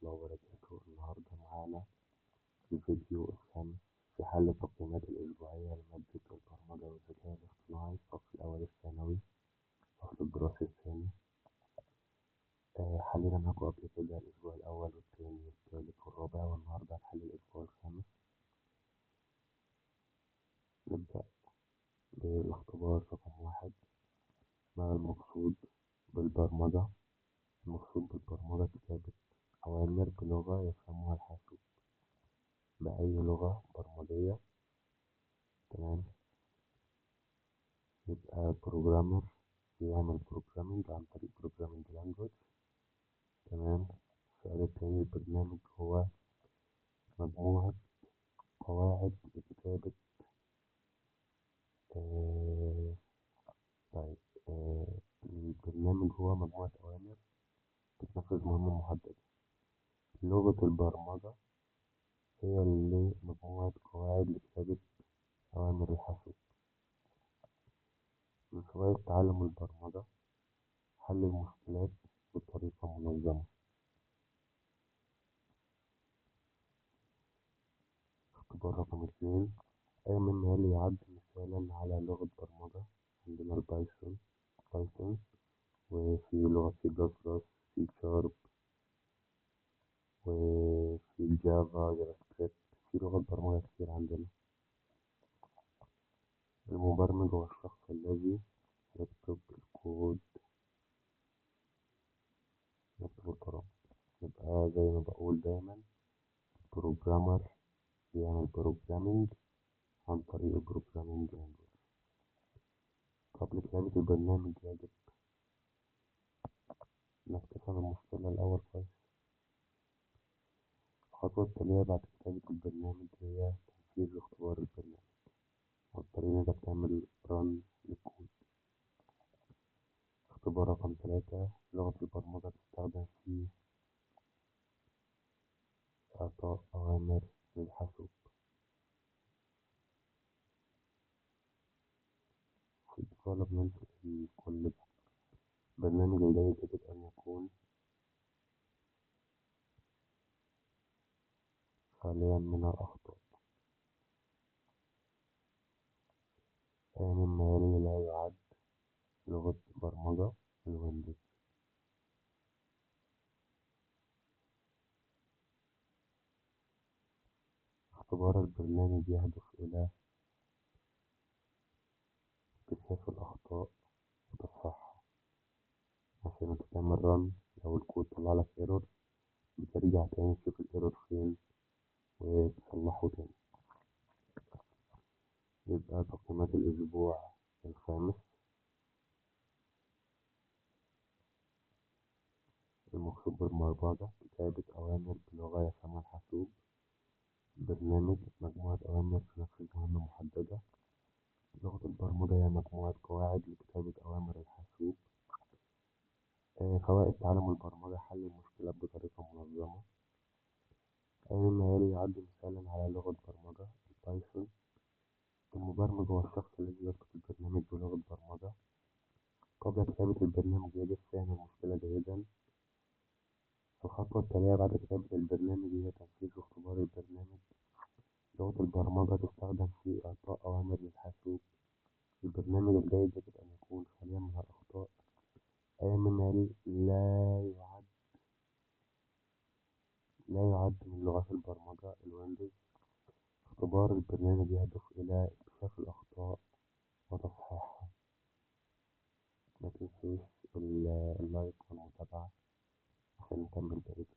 الله وبركاته. النهاردة معانا في الفيديو الخامس في حل التقييمات الأسبوعية لمادة البرمجة والذكاء الاصطناعي الصف الأول الثانوي الفصل الدراسي الثاني. حلينا معاكم قبل كده الأسبوع الأول والثاني والثالث والرابع، والنهاردة هنحل الأسبوع الخامس. نبدأ بالاختبار رقم 1. ما المقصود بالبرمجة؟ المقصود بالبرمجة كتابة أوامر بلغة يفهمها الحاسوب. بأي لغة برمجية؟ تمام. يبقى بروجرامر بيعمل بروجرامينج عن طريق بروجرامينج لانجوج. تمام. السؤال التاني، البرنامج هو مجموعة قواعد لكتابة آه طيب البرنامج هو مجموعة أوامر بتنفذ مهمة محددة. لغة البرمجة هي اللي مجموعة قواعد لكتابة أوامر الحاسوب. من فوائد تعلم البرمجة: حل المشكلات بطريقة منظمة. اختبار رقم 2. أي مما يلي يعد مثالا على لغة برمجة؟ عندنا بايثون، وفي لغة سي بلس بلس، سي شارب، وفي الجافا، جافا سكريبت. في لغات برمجة كتير عندنا. المبرمج هو الشخص الذي يكتب الكود، يكتب البرامج. يبقى زي ما بقول دايما، بروجرامر بيعمل بروجرامينج عن طريق البروجرامينج لانجوج. قبل كتابة البرنامج يجب إنك تفهم المشكلة الأول كويس. الخطوة التالية بعد كتابة البرنامج هي تنفيذ اختبار البرنامج عن طريق إنك تعمل رن للكود. اختبار رقم 3. لغة البرمجة تستخدم في إعطاء أوامر للحاسوب. في development الكل ده. برنامج الجيد يجب أن يكون خاليا من الأخطاء. مما يلي لا يعد لغة برمجة الويندوز. اختبار البرنامج يهدف إلى اكتشاف الأخطاء وتصحيحها. عشان انت تعمل رن، لو الكود طلعلك ايرور بترجع تاني تشوف الايرور فين وتصلحه تاني. يبقى تقييمات الأسبوع الخامس: المقصود بالبرمجة كتابة أوامر بلغة يفهمها الحاسوب. برنامج مجموعة أوامر تنفذ مهمة محددة. لغة البرمجة هي مجموعة قواعد لكتابة أوامر الحاسوب. فوائد تعلم البرمجة: حل المشكلات بطريقة منظمة. مما يلي يعد مثالا على لغة برمجة بايثون. المبرمج هو الشخص الذي يكتب البرنامج بلغة برمجة. قبل كتابة البرنامج يجب فهم المشكلة جيدا. الخطوة التالية بعد كتابة البرنامج هي تنفيذ اختبار البرنامج. لغة البرمجة تستخدم في إعطاء أوامر للحاسوب. البرنامج الجيد يجب أن يكون خاليا من الأخطاء. مما يلي لا يعد من لغات البرمجة الويندوز. اختبار البرنامج يهدف إلى اكتشاف الأخطاء وتصحيحها. متنسوش اللايك والمتابعة عشان نكمل بقية